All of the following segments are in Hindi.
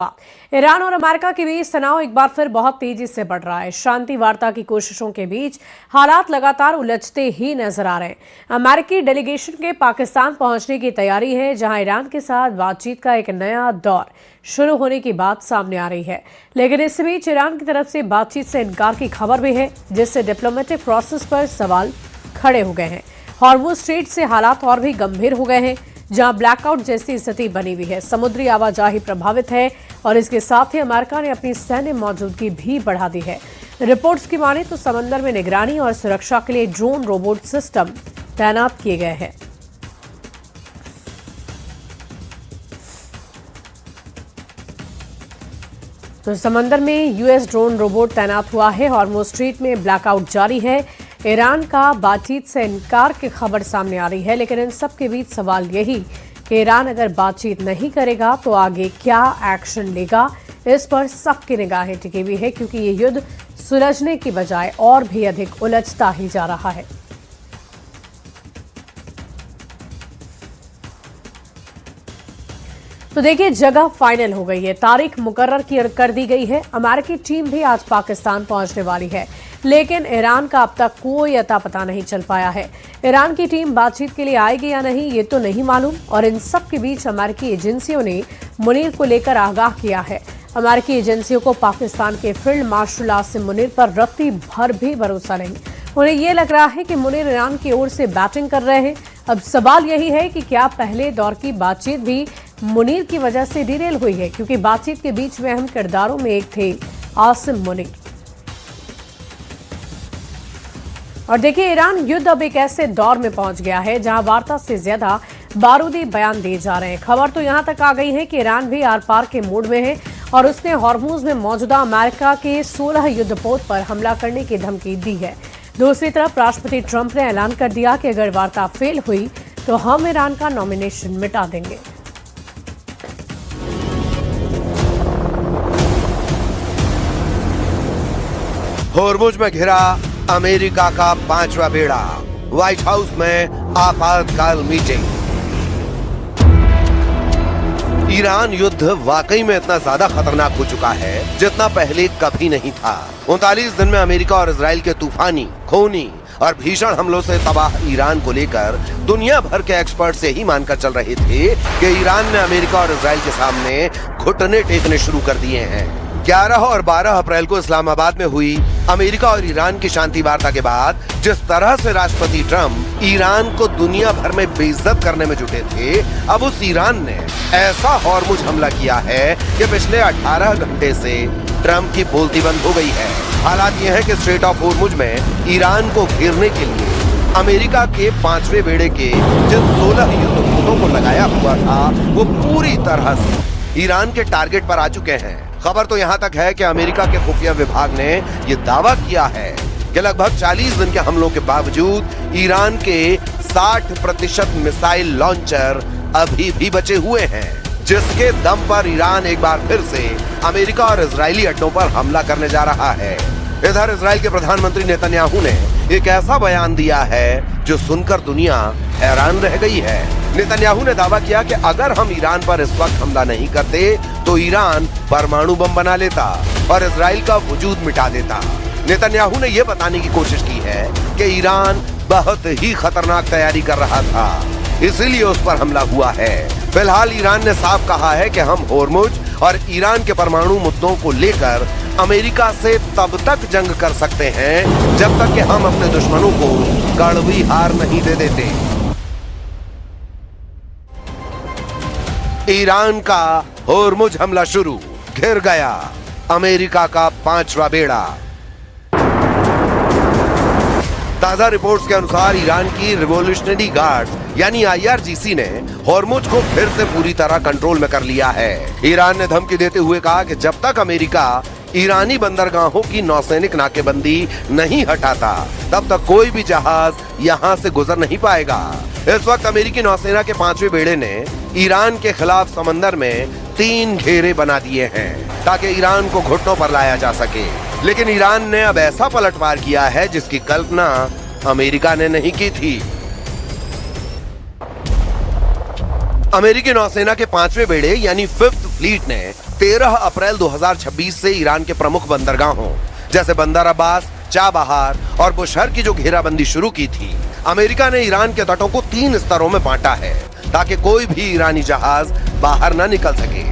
ईरान और अमेरिका के बीच तनाव एक बार फिर बहुत तेजी से बढ़ रहा है। शांति वार्ता की कोशिशों के बीच हालात लगातार उलझते ही नजर आ रहे हैं। अमेरिकी डेलीगेशन के पाकिस्तान पहुंचने की तैयारी है, जहां ईरान के साथ बातचीत का एक नया दौर शुरू होने की बात सामने आ रही है। लेकिन इस बीच ईरान की तरफ से बातचीत से इनकार की खबर भी है, जिससे डिप्लोमेटिक प्रोसेस पर सवाल खड़े हो गए हैं। हॉर्मुज़ स्ट्रेट से हालात और भी गंभीर हो गए हैं, जहां ब्लैकआउट जैसी स्थिति बनी हुई है। समुद्री आवाजाही प्रभावित है और इसके साथ ही अमेरिका ने अपनी सैन्य मौजूदगी भी बढ़ा दी है। रिपोर्ट्स की माने तो समंदर में निगरानी और सुरक्षा के लिए ड्रोन रोबोट सिस्टम तैनात किए गए हैं। तो समंदर में यूएस ड्रोन रोबोट तैनात हुआ है। हॉर्मुज़ स्ट्रेट में ब्लैकआउट जारी है। ईरान का बातचीत से इनकार की खबर सामने आ रही है, लेकिन इन सब के बीच सवाल यही कि ईरान अगर बातचीत नहीं करेगा तो आगे क्या एक्शन लेगा, इस पर सबकी निगाहें टिकी हुई है, क्योंकि ये युद्ध सुलझने की बजाय और भी अधिक उलझता ही जा रहा है। तो देखिए, जगह फाइनल हो गई है, तारीख मुकर्रर कर दी गई है। अमेरिकी टीम भी आज पाकिस्तान पहुंचने वाली है, लेकिन ईरान का अब तक कोई अता पता नहीं चल पाया है। ईरान की टीम बातचीत के लिए आएगी या नहीं, ये तो नहीं मालूम। और इन सब के बीच अमेरिकी एजेंसियों ने मुनीर को लेकर आगाह किया है। अमेरिकी एजेंसियों को पाकिस्तान के फील्ड मार्शल आसिम मुनीर पर रत्ती भर भी भरोसा नहीं। उन्हें ये लग रहा है कि मुनीर ईरान की ओर से बैटिंग कर रहे हैं। अब सवाल यही है कि क्या पहले दौर की बातचीत भी मुनीर की वजह से डिरेल हुई है, क्योंकि बातचीत के बीच में अहम किरदारों में एक थे आसिम मुनीर। और देखिए, ईरान युद्ध अब एक ऐसे दौर में पहुंच गया है जहां वार्ता से ज्यादा बारूदी बयान दिए जा रहे हैं। खबर तो यहां तक आ गई है कि ईरान भी आर पार के मूड में है और उसने हॉर्मुज़ में मौजूदा अमेरिका के 16 युद्धपोत पर हमला करने की धमकी दी है। दूसरी तरफ राष्ट्रपति ट्रंप ने ऐलान कर दिया कि अगर वार्ता फेल हुई तो हम ईरान का नॉमिनेशन मिटा देंगे। हॉर्मुज़ में घिरा अमेरिका का 5वां बेड़ा, व्हाइट हाउस में आपातकाल मीटिंग। ईरान युद्ध वाकई में इतना ज्यादा खतरनाक हो चुका है जितना पहले कभी नहीं था। 39 दिन में अमेरिका और इजराइल के तूफानी, खूनी और भीषण हमलों से तबाह ईरान को लेकर दुनिया भर के एक्सपर्ट से ही मानकर चल रहे थे कि ईरान ने अमेरिका और इजराइल के सामने घुटने टेकने शुरू कर दिए हैं। 11 और 12 अप्रैल को इस्लामाबाद में हुई अमेरिका और ईरान की शांति वार्ता के बाद जिस तरह से राष्ट्रपति ट्रंप ईरान को दुनिया भर में बेइज्जत करने में जुटे थे, अब उस ईरान ने ऐसा हॉर्मुज़ हमला किया है कि पिछले 18 घंटे से ट्रंप की बोलती बंद हो गई है। हालात ये है कि स्ट्रेट ऑफ हॉर्मुज़ में ईरान को घेरने के लिए अमेरिका के 5वें बेड़े के जिन 16 युद्धपोतों को लगाया हुआ था, वो पूरी तरह से ईरान के टारगेट पर आ चुके हैं। खबर तो यहाँ तक है कि अमेरिका के खुफिया विभाग ने ये दावा किया है कि लगभग 40 दिन के हमलों के बावजूद ईरान के 60% मिसाइल लॉन्चर अभी भी बचे हुए हैं, जिसके दम पर ईरान एक बार फिर से अमेरिका और इजरायली अड्डों पर हमला करने जा रहा है। इधर इजराइल के प्रधानमंत्री नेतन्याहू ने एक ऐसा बयान दिया है जो सुनकर दुनिया हैरान रह गई है। नेतन्याहू ने दावा किया कि अगर हम ईरान पर इस वक्त हमला नहीं करते तो ईरान परमाणु बम बना लेता और इजराइल का वजूद मिटा देता। नेतन्याहू ने यह बताने की कोशिश की है कि ईरान बहुत ही खतरनाक तैयारी कर रहा था, इसीलिए उस पर हमला हुआ है। फिलहाल ईरान ने साफ कहा है कि हम हॉर्मुज़ और ईरान के परमाणु मुद्दों को लेकर अमेरिका से तब तक जंग कर सकते हैं जब तक कि हम अपने दुश्मनों को कड़वी हार नहीं दे देते। ईरान का हॉर्मुज़ हमला शुरू, घिर गया अमेरिका का 5वां बेड़ा। ताजा रिपोर्ट्स के अनुसार ईरान की रिवॉल्यूशनरी गार्ड्स यानी IRGC ने हॉर्मुज़ को फिर से पूरी तरह कंट्रोल में कर लिया है। ईरान ने धमकी देते हुए कहा कि जब तक अमेरिका ईरानी बंदरगाहों की नौसैनिक नाकेबंदी नहीं हटाता, तब तक कोई भी जहाज यहाँ से गुजर नहीं पाएगा। इस वक्त अमेरिकी नौसेना के 5वें बेड़े ने ईरान के खिलाफ समंदर में 3 घेरे बना दिए हैं ताकि ईरान को घुटनों पर लाया जा सके। लेकिन ईरान ने अब ऐसा पलटवार किया है जिसकी कल्पना अमेरिका ने नहीं की थी। अमेरिकी नौसेना के 5वें बेड़े यानी 5th फ्लीट ने 13 अप्रैल 2026 से ईरान के प्रमुख बंदरगाहों जैसे बंदर अब्बास, चाबहार और बुशहर की जो घेराबंदी शुरू की थी, अमेरिका ने ईरान के तटों को 3 स्तरों में बांटा है ताकि कोई भी ईरानी जहाज बाहर न निकल सके।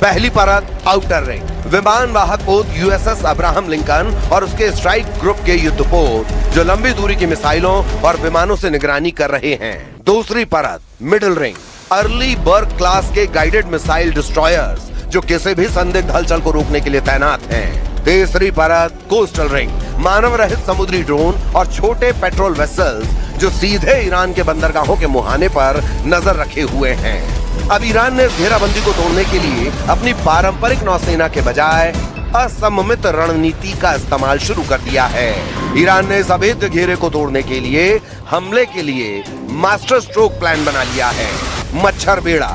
पहली परत आउटर रिंग, विमान वाहक पोत यूएसएस अब्राहम लिंकन और उसके स्ट्राइक ग्रुप के युद्धपोत जो लंबी दूरी की मिसाइलों और विमानों से निगरानी कर रहे हैं। दूसरी परत मिडिल रिंग, अर्ली बर्ग क्लास के गाइडेड मिसाइल डिस्ट्रॉयर्स जो किसी भी संदिग्ध हलचल को रोकने के लिए तैनात हैं। तीसरी परत कोस्टल रिंग, मानव रहित समुद्री ड्रोन और छोटे पेट्रोल वेसल्स जो सीधे ईरान के बंदरगाहों के मुहाने पर नजर रखे हुए हैं। अब ईरान ने घेराबंदी को तोड़ने के लिए अपनी पारंपरिक नौसेना के बजाय असममित रणनीति का इस्तेमाल शुरू कर दिया है। ईरान ने इस अभेद्य घेरे को तोड़ने के लिए हमले के लिए मास्टर स्ट्रोक प्लान बना लिया है। मच्छर बेड़ा,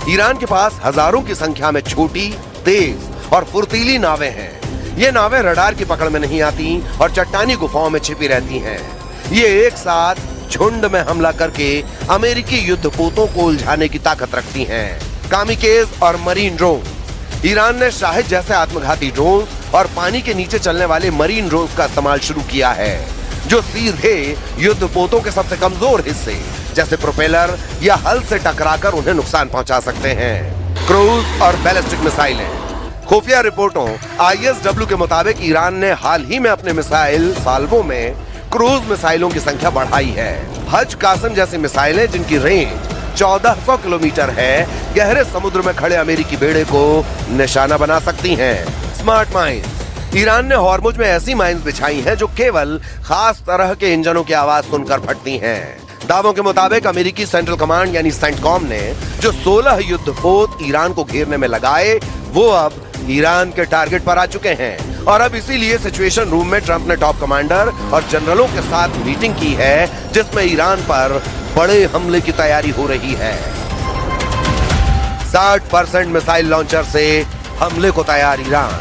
ईरान के पास हजारों की संख्या में छोटी, तेज और फुर्तीली नावें हैं। ये नावें रडार की पकड़ में नहीं आती और चट्टानी गुफाओं में छिपी रहती हैं। ये एक साथ झुंड में हमला करके अमेरिकी युद्धपोतों को उलझाने की ताकत रखती हैं। कामिकेज और मरीन ड्रोन, ईरान ने शाहिद जैसे आत्मघाती ड्रोन और पानी के नीचे चलने वाले मरीन ड्रोन का इस्तेमाल शुरू किया है जो सीधे युद्धपोतों के सबसे कमजोर हिस्से जैसे प्रोपेलर या हल से टकराकर उन्हें नुकसान पहुंचा सकते हैं। क्रूज और बैलिस्टिक मिसाइलें, खुफिया रिपोर्टों ISW के मुताबिक ईरान ने हाल ही में अपने मिसाइल साल्वों में क्रूज मिसाइलों की संख्या बढ़ाई है। हज कासम जैसी मिसाइलें जिनकी रेंज 1400 किलोमीटर है, गहरे समुद्र में खड़े अमेरिकी बेड़े को निशाना बना सकती हैं। स्मार्ट माइंस, ईरान ने हॉर्मुज में ऐसी माइंस बिछाई हैं जो केवल खास तरह के इंजनों की आवाज सुनकर फटती हैं। दावों के मुताबिक अमेरिकी सेंट्रल कमांड यानी सेंटकॉम ने जो 16 युद्धपोत ईरान को घेरने में लगाए वो अब ईरान के टारगेट पर आ चुके हैं और अब इसीलिए सिचुएशन रूम में ट्रंप ने टॉप कमांडर और जनरलों के साथ मीटिंग की है जिसमें ईरान पर बड़े हमले की तैयारी हो रही है। 60% मिसाइल लॉन्चर से हमले को तैयार ईरान।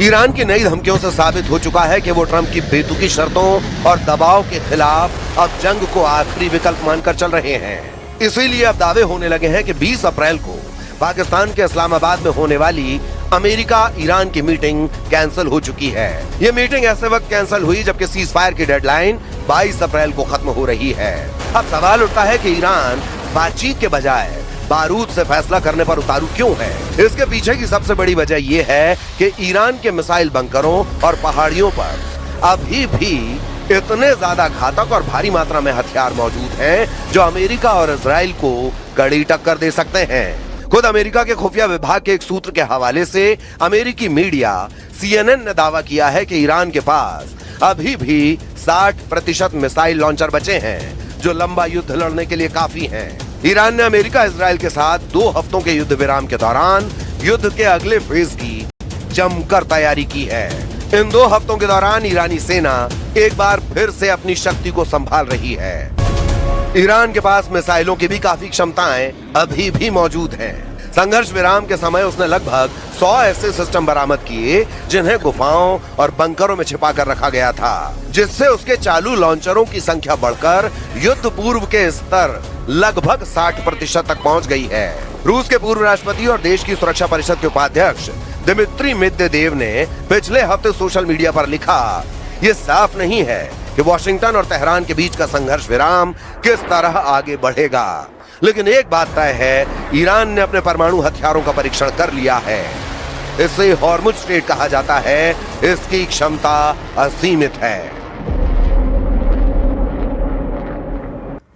ईरान की नई धमकियों से साबित हो चुका है कि वो ट्रंप की बेतुकी शर्तों और दबाव के खिलाफ अब जंग को आखिरी विकल्प मानकर चल रहे हैं। इसीलिए अब दावे होने लगे हैं कि 20 अप्रैल को पाकिस्तान के इस्लामाबाद में होने वाली अमेरिका ईरान की मीटिंग कैंसिल हो चुकी है। ये मीटिंग ऐसे वक्त कैंसिल हुई जबकि सीज फायर की डेडलाइन 22 अप्रैल को खत्म हो रही है। अब सवाल उठता है कि ईरान बातचीत के बजाय बारूद से फैसला करने पर उतारू क्यों है। इसके पीछे की सबसे बड़ी वजह यह है कि ईरान के मिसाइल बंकरों और पहाड़ियों पर अभी भी इतने ज्यादा घातक और भारी मात्रा में हथियार मौजूद हैं जो अमेरिका और इजराइल को कड़ी टक्कर दे सकते हैं। खुद अमेरिका के खुफिया विभाग के एक सूत्र के हवाले से अमेरिकी मीडिया CNN ने दावा किया है कि ईरान के पास अभी भी 60% मिसाइल लॉन्चर बचे हैं जो लंबा युद्ध लड़ने के लिए काफी हैं। ईरान ने अमेरिका इजराइल के साथ 2 हफ्तों के युद्ध विराम के दौरान युद्ध के अगले फेज की जमकर तैयारी की है। इन 2 हफ्तों के दौरान ईरानी सेना एक बार फिर से अपनी शक्ति को संभाल रही है। ईरान के पास मिसाइलों की भी काफी क्षमताएं अभी भी मौजूद हैं। संघर्ष विराम के समय उसने लगभग 100 ऐसे सिस्टम बरामद किए जिन्हें गुफाओं और बंकरों में छिपा कर रखा गया था, जिससे उसके चालू लॉन्चरों की संख्या बढ़कर युद्ध पूर्व के स्तर लगभग 60% तक पहुंच गई है। रूस के पूर्व राष्ट्रपति और देश की सुरक्षा परिषद के उपाध्यक्ष दिमित्री मेदवेदेव ने पिछले हफ्ते सोशल मीडिया पर लिखा, ये साफ नहीं है कि वॉशिंगटन और तेहरान के बीच का संघर्ष विराम किस तरह आगे बढ़ेगा, लेकिन एक बात तय है, ईरान ने अपने परमाणु हथियारों का परीक्षण कर लिया है। इसे हॉर्मुज स्ट्रेट कहा जाता है। इसकी क्षमता असीमित है।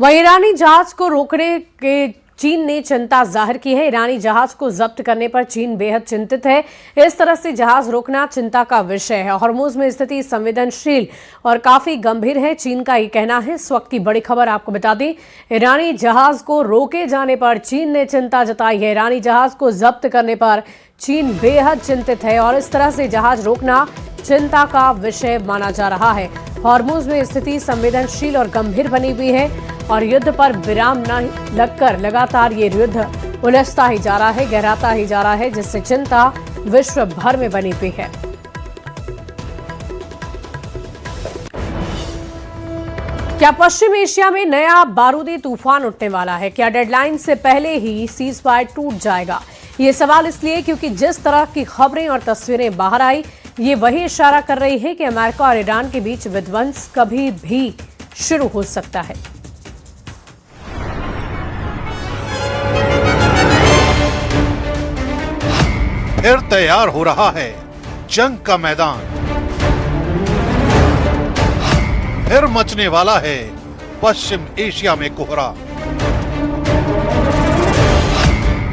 वहीं ईरानी जहाज को रोकने के चीन ने चिंता जाहिर की है। ईरानी जहाज को जब्त करने पर चीन बेहद चिंतित है। इस तरह से जहाज रोकना चिंता का विषय है। हॉर्मुज में स्थिति संवेदनशील और काफी गंभीर है, चीन का ये कहना है। इस वक्त की बड़ी खबर आपको बता दें, ईरानी जहाज को रोके जाने पर चीन ने चिंता जताई है। ईरानी जहाज को जब्त करने पर चीन बेहद चिंतित है और इस तरह से जहाज रोकना चिंता का विषय माना जा रहा है। हॉर्मुज में स्थिति संवेदनशील और गंभीर बनी हुई है और युद्ध पर विराम न लगकर लगातार ये युद्ध उलझता ही जा रहा है, गहराता ही जा रहा है, जिससे चिंता विश्व भर में बनी हुई है। क्या पश्चिम एशिया में नया बारूदी तूफान उठने वाला है? क्या डेडलाइन से पहले ही सीज फायर टूट जाएगा? ये सवाल इसलिए क्योंकि जिस तरह की खबरें और तस्वीरें बाहर आई, ये वही इशारा कर रही है कि अमेरिका और ईरान के बीच विध्वंस कभी भी शुरू हो सकता है। फिर तैयार हो रहा है जंग का मैदान, फिर मचने वाला है पश्चिम एशिया में कोहरा,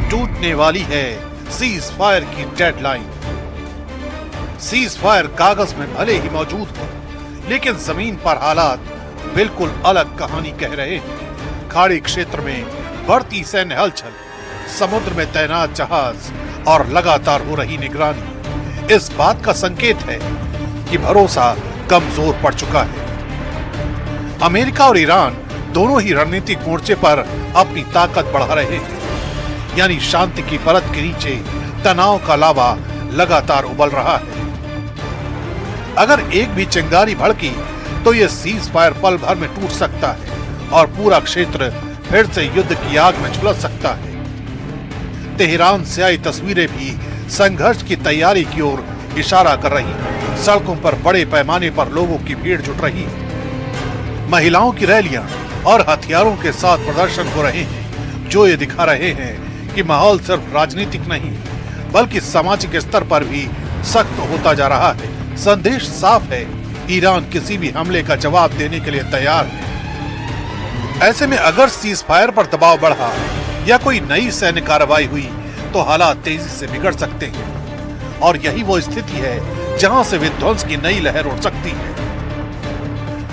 टूटने वाली है सीज फायर की डेडलाइन। सीज फायर कागज में भले ही मौजूद हो, लेकिन जमीन पर हालात बिल्कुल अलग कहानी कह रहे हैं। खाड़ी क्षेत्र में बढ़ती सैन्य हलचल, समुद्र में तैनात जहाज और लगातार हो रही निगरानी इस बात का संकेत है कि भरोसा कमजोर पड़ चुका है। अमेरिका और ईरान दोनों ही रणनीतिक मोर्चे पर अपनी ताकत बढ़ा रहे हैं, यानी शांति की परत के नीचे तनाव का लावा लगातार उबल रहा है। अगर एक भी चिंगारी भड़की तो ये सीज फायर पल भर में टूट सकता है और पूरा क्षेत्र फिर से युद्ध की आग में झुलस सकता है। तेहरान से आई तस्वीरें भी संघर्ष की तैयारी की ओर इशारा कर रही हैं। सड़कों पर बड़े पैमाने पर लोगों की भीड़ जुट रही है। महिलाओं की रैलियां और हथियारों के साथ प्रदर्शन हो रहे हैं, जो ये दिखा रहे हैं कि माहौल सिर्फ राजनीतिक नहीं बल्कि सामाजिक स्तर पर भी सख्त होता जा रहा है। संदेश साफ है, ईरान किसी भी हमले का जवाब देने के लिए तैयार है। ऐसे में अगर सीज फायर पर दबाव बढ़ा या कोई नई सैन्य कार्रवाई हुई तो हालात तेजी से बिगड़ सकते हैं और यही वो स्थिति है जहां से विध्वंस की नई लहर उठ सकती है।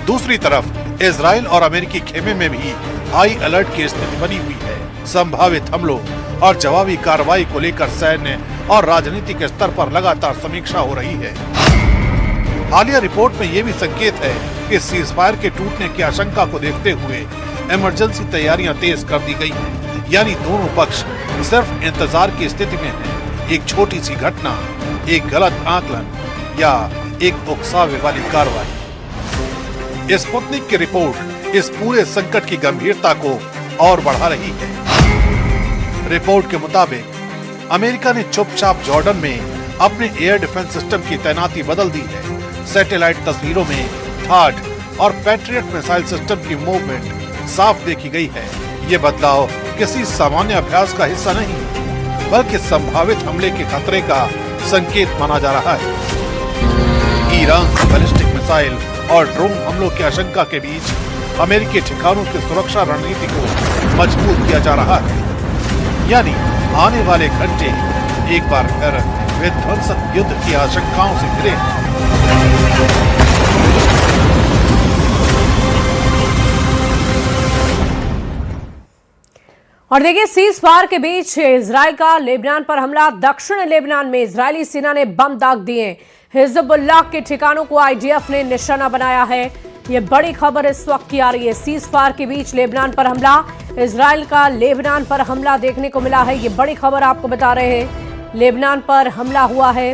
दूसरी तरफ इजराइल और अमेरिकी खेमे में भी हाई अलर्ट की स्थिति बनी हुई है। संभावित हमलों और जवाबी कार्रवाई को लेकर सैन्य और राजनीतिक स्तर पर लगातार समीक्षा हो रही है। हालिया रिपोर्ट में ये भी संकेत है कि सीज फायर के टूटने की आशंका को देखते हुए इमरजेंसी तैयारियां तेज कर दी गई हैं, यानी दोनों पक्ष सिर्फ इंतजार की स्थिति में हैं। एक छोटी सी घटना, एक गलत आकलन या एक उकसावे वाली कार्रवाई। स्पुतनिक की रिपोर्ट इस पूरे संकट की गंभीरता को और बढ़ा रही है। रिपोर्ट के मुताबिक अमेरिका ने चुपचाप जॉर्डन में अपने एयर डिफेंस सिस्टम की तैनाती बदल दी है। सैटेलाइट तस्वीरों में थाड और पैट्रियट मिसाइल सिस्टम की मूवमेंट साफ देखी गई है। ये बदलाव किसी सामान्य अभ्यास का हिस्सा नहीं, बल्कि संभावित हमले के खतरे का संकेत माना जा रहा है। ईरान से बैलिस्टिक मिसाइल और ड्रोन हमलों की आशंका के बीच अमेरिकी ठिकानों की सुरक्षा रणनीति को मजबूत किया जा रहा है, यानी आने वाले घंटे एक बार फिर विध्वंसक युद्ध की आशंकाओं से घिरे। और देखिए, सीज फायर के बीच इजराइल का लेबनान पर हमला। दक्षिण लेबनान में इजरायली सेना ने बम दाग दिए। हिजबुल्लाह के ठिकानों को आईडीएफ ने निशाना बनाया है। ये बड़ी खबर इस वक्त की आ रही है। सीज फायर के बीच लेबनान पर हमला, इजराइल का लेबनान पर हमला देखने को मिला है। ये बड़ी खबर आपको बता रहे हैं, लेबनान पर हमला हुआ है,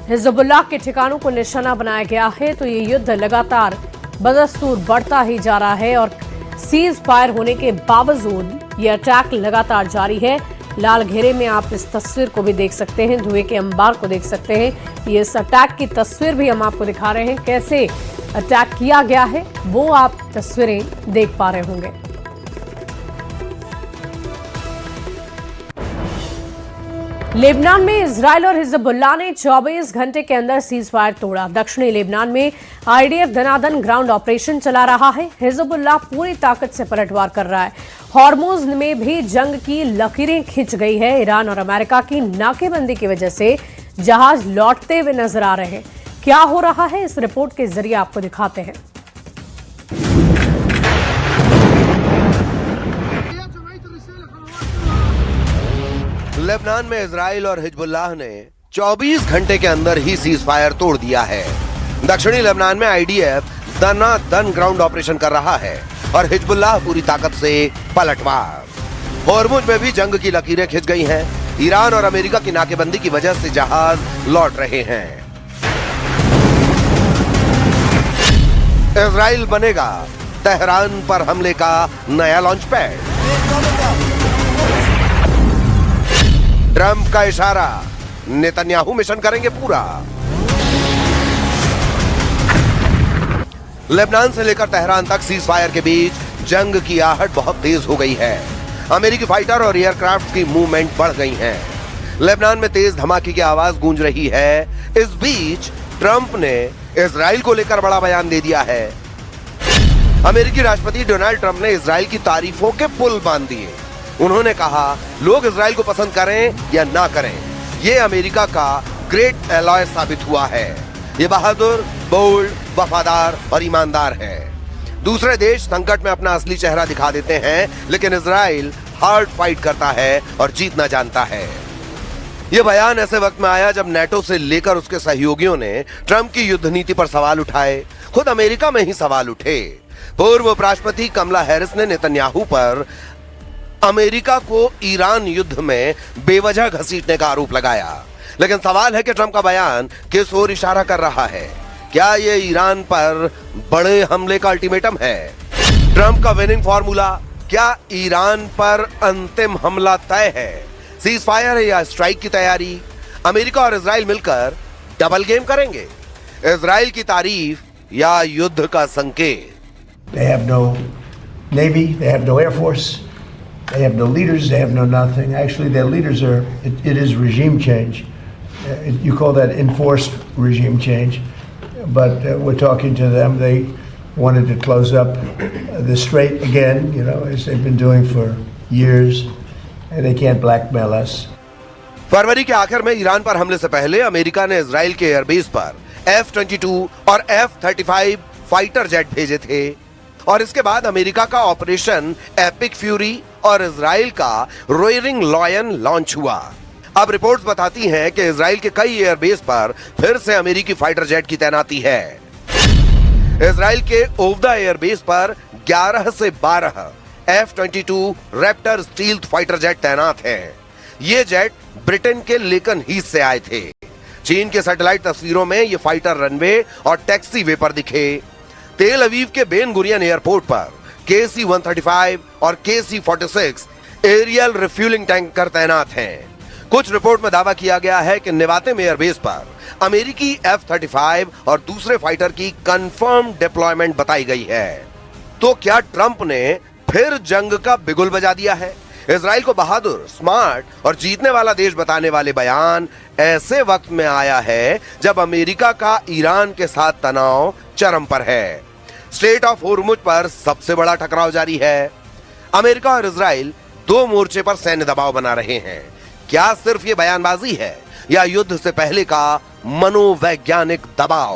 हिजबुल्लाह के ठिकानों को निशाना बनाया गया है। तो ये युद्ध लगातार बदस्तूर बढ़ता ही जा रहा है और सीज फायर होने के बावजूद ये अटैक लगातार जारी है। लाल घेरे में आप इस तस्वीर को भी देख सकते हैं, धुएं के अंबार को देख सकते हैं। ये इस अटैक की तस्वीर भी हम आपको दिखा रहे हैं, कैसे अटैक किया गया है वो आप तस्वीरें देख पा रहे होंगे। लेबनान में इजराइल और हिजबुल्लाह ने 24 घंटे के अंदर सीज फायर तोड़ा। दक्षिणी लेबनान में आईडीएफ धनाधन ग्राउंड ऑपरेशन चला रहा है। हिजबुल्लाह पूरी ताकत से पलटवार कर रहा है। हॉर्मुज में भी जंग की लकीरें खिंच गई है। ईरान और अमेरिका की नाकेबंदी की वजह से जहाज लौटते हुए नजर आ रहे हैं। क्या हो रहा है, इस रिपोर्ट के जरिए आपको दिखाते हैं। लेबनान में इजराइल और हिजबुल्लाह ने 24 घंटे के अंदर ही सीज फायर तोड़ दिया है। दक्षिणी लेबनान में आईडीएफ दन ग्राउंड ऑपरेशन कर रहा है और हिजबुल्लाह पूरी ताकत से पलटवार। हॉर्मुज में भी जंग की लकीरें खिंच गई हैं। ईरान और अमेरिका की नाकेबंदी की वजह से जहाज लौट रहे हैं। इजराइल बनेगा तेहरान पर हमले का नया लॉन्च पैड। ट्रंप का इशारा, नेतन्याहू मिशन करेंगे पूरा। लेबनान से लेकर तेहरान तक सीज फायर के बीच जंग की आहट बहुत तेज हो गई है। अमेरिकी फाइटर और एयरक्राफ्ट की मूवमेंट बढ़ गई है। लेबनान में तेज धमाके की आवाज गूंज रही है। इस बीच ट्रंप ने इजराइल को लेकर बड़ा बयान दे दिया है। अमेरिकी राष्ट्रपति डोनाल्ड ट्रंप ने इजराइल की तारीफों के पुल बांध दिए। उन्होंने कहा, लोग इजराइल को पसंद करें या ना करें, ये अमेरिका का ग्रेट एलॉय साबित हुआ है। ये बहादुर, बोल्ड, वफादार और ईमानदार है। दूसरे देश संकट में अपना असली चेहरा दिखा देते हैं, लेकिन इजराइल हार्ड फाइट करता है और जीतना जानता है। यह बयान ऐसे वक्त में आया जब नेटो से लेकर उसके सहयोगियों ने ट्रंप की युद्ध नीति पर सवाल उठाए। खुद अमेरिका में ही सवाल उठे। पूर्व उपराष्ट्रपति कमला हैरिस ने नेतन्याहू पर अमेरिका को ईरान युद्ध में बेवजह घसीटने का आरोप लगाया। लेकिन सवाल है कि ट्रंप का बयान किस ओर इशारा कर रहा है? क्या ये ईरान पर बड़े हमले का अल्टीमेटम है? ट्रंप का विनिंग फॉर्मूला, क्या ईरान पर अंतिम हमला तय है? सीज फायर या स्ट्राइक की तैयारी? अमेरिका और इजराइल मिलकर डबल गेम करेंगे? इजराइल की तारीफ या युद्ध का संकेत? They have no navy, they have no air force, they have no leaders, they have no nothing. Actually, their leaders are, it is regime change. You call that enforced regime change. But we're talking to them. They wanted to close up the strait again, you know, as they've been doing for years. And they can't blackmail us. फरवरी के आखिर में ईरान पर हमले से पहले अमेरिका ने इजराइल के एयरबेस पर F-22 और F-35 फाइटर जेट भेजे थे और इसके बाद अमेरिका का ऑपरेशन एपिक फ्यूरी और इजराइल का रोयरिंग लॉयन लॉन्च हुआ। अब रिपोर्ट्स बताती हैं कि इजराइल के कई एयरबेस पर फिर से अमेरिकी फाइटर जेट की तैनाती है। इजराइल के ओवदा एयरबेस पर 11 से 12 F-22 Raptor stealth fighter jet तैनात हैं। ये जेट ब्रिटेन के लेकन हीथ से आए थे। चीन के सैटेलाइट तस्वीरों में ये फाइटर रनवे और टैक्सी वे पर दिखे। तेल अवीव के बेन गुरियन एयरपोर्ट पर KC-135 और KC-46 एरियल रिफ्यूलिंग टैंकर तैनात हैं। कुछ रिपोर्ट में दावा किया गया है कि नेवातेम एयरबेस पर अमेरिकी F-35 और दूसरे फाइटर की कंफर्म डिप्लॉयमेंट बताई गई है। तो क्या ट्रंप ने फिर जंग का बिगुल बजा दिया है? इजराइल को बहादुर, स्मार्ट और जीतने वाला देश बताने वाले बयान ऐसे वक्त में आया है जब अमेरिका का ईरान के साथ तनाव चरम पर है। स्ट्रेट ऑफ हॉर्मुज पर सबसे बड़ा टकराव जारी है। अमेरिका और इजराइल दो मोर्चे पर सैन्य दबाव बना रहे हैं। क्या सिर्फ ये बयानबाजी है या युद्ध से पहले का मनोवैज्ञानिक दबाव?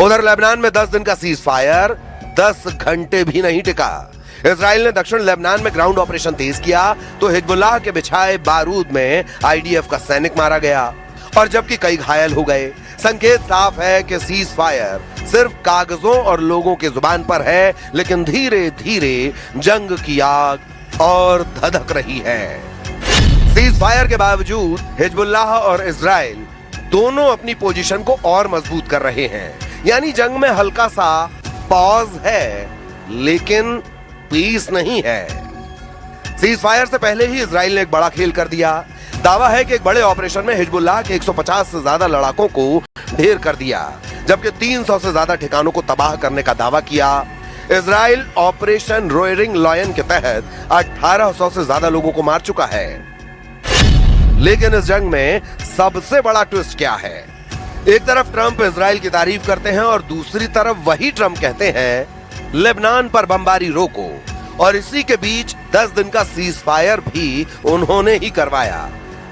उधर लेबनान में 10 दिन का सीज फायर 10 घंटे भी नहीं टिका। इजराइल ने दक्षिण लेबनान में ग्राउंड ऑपरेशन तेज किया तो हिजबुल्लाह के बिछाए बारूद में आईडीएफ का सैनिक मारा गया और जबकि कई घायल हो गए। संकेत साफ है कि सीज फायर सिर्फ कागजों और लोगों की जुबान पर है, लेकिन धीरे धीरे जंग की आग और धधक रही है। सीज फायर के बावजूद हिजबुल्लाह और इजराइल दोनों अपनी पोजीशन को और मजबूत कर रहे हैं। यानी जंग में हल्का सा पॉज है, लेकिन पीस नहीं है। सीज फायर से पहले ही इजराइल ने एक बड़ा खेल कर दिया। दावा है कि एक बड़े ऑपरेशन में हिजबुल्लाह के 150 से ज्यादा लड़ाकों को ढेर कर दिया, जबकि 300 से ज्यादा ठिकानों को तबाह करने का दावा किया। इजराइल ऑपरेशन रोयरिंग लॉयन के तहत 1800 से ज्यादा लोगों को मार चुका है। लेकिन इस जंग में सबसे बड़ा ट्विस्ट क्या है? एक तरफ ट्रंप इजराइल की तारीफ करते हैं और दूसरी तरफ वही ट्रंप कहते हैं लेबनान पर बमबारी रोको, और इसी के बीच 10 दिन का सीज फायर भी उन्होंने ही करवाया।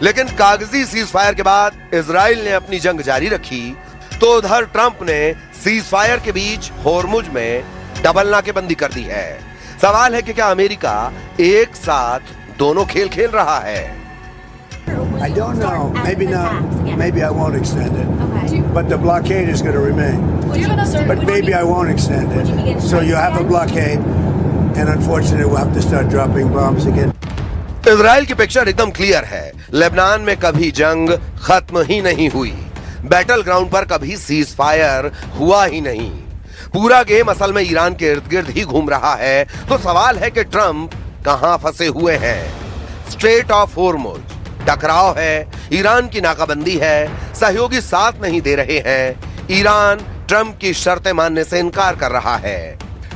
लेकिन कागजी सीज फायर के बाद इजराइल ने अपनी जंग जारी रखी, तो उधर ट्रंप ने सीज फायर के बीच होर्मुज में डबल नाकेबंदी कर दी है। सवाल है कि क्या अमेरिका एक साथ दोनों खेल खेल रहा है? I don't know. Maybe not. Maybe I won't extend it. Okay. But the blockade is going to remain. But maybe I won't extend it. So you have a blockade, and unfortunately we'll have to start dropping bombs again. Israel की पिक्चर एकदम क्लियर है। लेबनान में कभी जंग खत्म ही नहीं हुई, बैटल ग्राउंड पर कभी सीज फायर हुआ ही नहीं। पूरा गेम असल में ईरान के इर्द गिर्द ही घूम रहा है। तो सवाल है कि ट्रंप कहां फंसे हुए हैं? स्ट्रेट ऑफ होर्मुज टकराव है, ईरान की नाकाबंदी है, सहयोगी साथ नहीं दे रहे हैं, ईरान ट्रंप की शर्तें मानने से इनकार कर रहा है।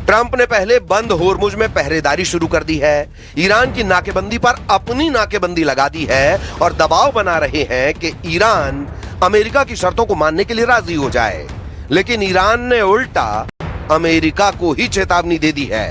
ट्रंप ने पहले बंद होर्मुज में पहरेदारी शुरू कर दी है, ईरान की नाकेबंदी पर अपनी नाकेबंदी लगा दी है और दबाव बना रहे हैं कि ईरान अमेरिका की शर्तों को मानने के लिए राजी हो जाए। लेकिन ईरान ने उल्टा अमेरिका को ही चेतावनी दे दी है।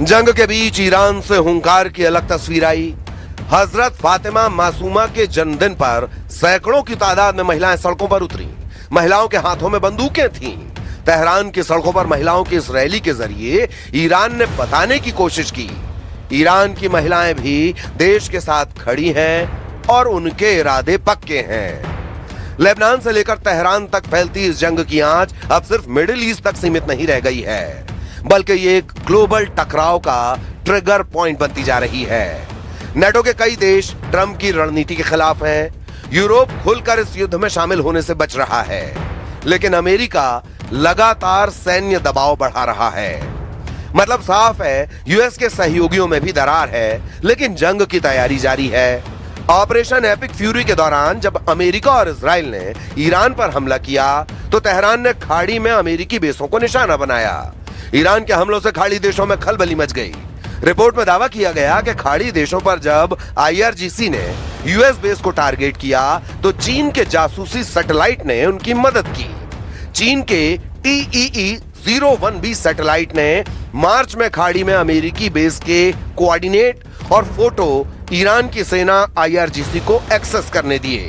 जंग के बीच ईरान से हुंकार की अलग तस्वीर आई। हजरत फातिमा मासूमा के जन्मदिन पर सैकड़ों की तादाद में महिलाएं सड़कों पर उतरी। महिलाओं के हाथों में बंदूकें थीं। तेहरान की सड़कों पर महिलाओं की इस रैली के जरिए ईरान ने बताने की कोशिश की, ईरान की महिलाएं भी देश के साथ खड़ी हैं और उनके इरादे पक्के हैं। लेबनान से लेकर तेहरान तक फैलती इस जंग की आंच अब सिर्फ मिडिल ईस्ट तक सीमित नहीं रह गई है, बल्कि ये एक ग्लोबल टकराव का ट्रिगर पॉइंट बनती जा रही है। नेटो के कई देश ट्रंप की रणनीति के खिलाफ हैं। यूरोप खुलकर इस युद्ध में शामिल होने से बच रहा है, लेकिन अमेरिका लगातार सैन्य दबाव बढ़ा रहा है। मतलब साफ है, यूएस के सहयोगियों में भी दरार है, लेकिन जंग की तैयारी जारी है। ऑपरेशन एपिक फ्यूरी के दौरान जब अमेरिका और इजराइल ने ईरान पर हमला किया, तो तेहरान ने खाड़ी में अमेरिकी बेसों को निशाना बनाया। ईरान के हमलों से खाड़ी देशों में खलबली मच गई। रिपोर्ट में दावा किया गया कि खाड़ी देशों पर जब आईआरजीसी ने यूएस बेस को टारगेट किया, तो चीन के जासूसी सैटेलाइट ने उनकी मदद की। चीन के TEE-01B सैटेलाइट ने मार्च में खाड़ी में अमेरिकी बेस के कोऑर्डिनेट और फोटो ईरान की सेना आईआरजीसी को एक्सेस करने दिए।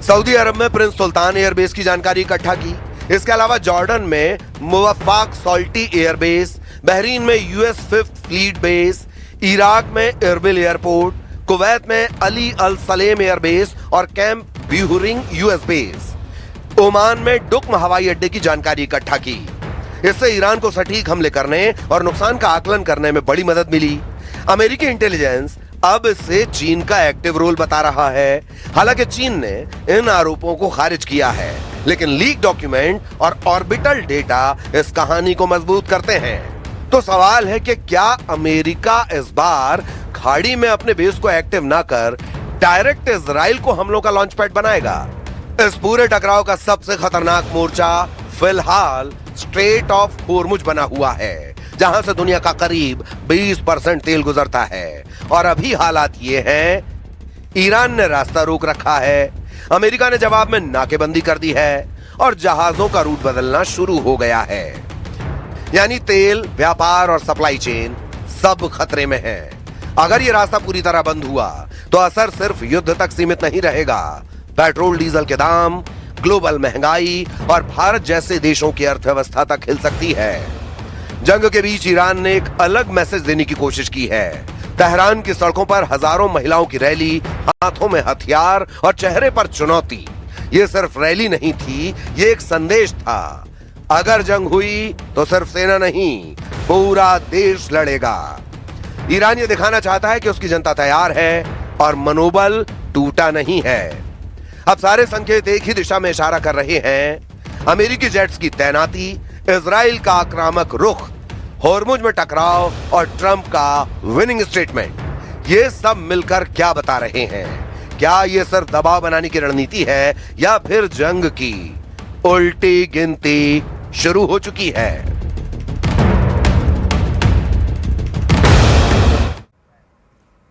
सऊदी अरब में प्रिंस सुल्तान एयरबेस की जानकारी इकट्ठा की। इसके अलावा जॉर्डन में मुवफ्फाक सॉल्टी एयरबेस, बहरीन में US 5th fleet base, Iraq में इरबिल एयरपोर्ट, कुवैत में अली अल सलेम एयरबेस और कैंप ब्यूहरिंग यूएस बेस, ओमान में डुक्म हवाई अड्डे की जानकारी इकट्ठा की। इससे ईरान को सटीक हमले करने और नुकसान का आकलन करने में बड़ी मदद मिली। अमेरिकी इंटेलिजेंस अब इससे चीन का एक्टिव रोल बता रहा है। हालांकि चीन ने इन आरोपों को खारिज किया है, लेकिन लीक डॉक्यूमेंट और ऑर्बिटल डेटा इस कहानी को मजबूत करते हैं। तो सवाल है कि क्या अमेरिका इस बार खाड़ी में अपने बेस को एक्टिव ना कर डायरेक्ट इजराइल को हमलों का लॉन्च पैड बनाएगा? इस पूरे टकराव का सबसे खतरनाक मोर्चा फिलहाल स्ट्रेट ऑफ होर्मुज बना हुआ है, जहां से दुनिया का करीब 20% तेल गुजरता है। और अभी हालात ये हैं, ईरान ने रास्ता रोक रखा है, अमेरिका ने जवाब में नाकेबंदी कर दी है और जहाजों का रूट बदलना शुरू हो गया है। यानी तेल, व्यापार और सप्लाई चेन सब खतरे में है। अगर ये रास्ता पूरी तरह बंद हुआ तो असर सिर्फ युद्ध तक सीमित नहीं रहेगा। पेट्रोल डीजल के दाम, ग्लोबल महंगाई और भारत जैसे देशों की अर्थव्यवस्था तक हिल सकती है। जंग के बीच ईरान ने एक अलग मैसेज देने की कोशिश की है। तेहरान की सड़कों पर हजारों महिलाओं की रैली, हाथों में हथियार और चेहरे पर चुनौती। ये सिर्फ रैली नहीं थी, ये एक संदेश था। अगर जंग हुई तो सिर्फ सेना नहीं, पूरा देश लड़ेगा। ईरान ये दिखाना चाहता है कि उसकी जनता तैयार है और मनोबल टूटा नहीं है। अब सारे संकेत एक ही दिशा में इशारा कर रहे हैं। अमेरिकी जेट्स की तैनाती, इजराइल का आक्रामक रुख, होर्मुज में टकराव और ट्रंप का विनिंग स्टेटमेंट, ये सब मिलकर क्या बता रहे हैं? क्या ये सिर्फ दबाव बनाने की रणनीति है या फिर जंग की उल्टी गिनती शुरू हो चुकी है?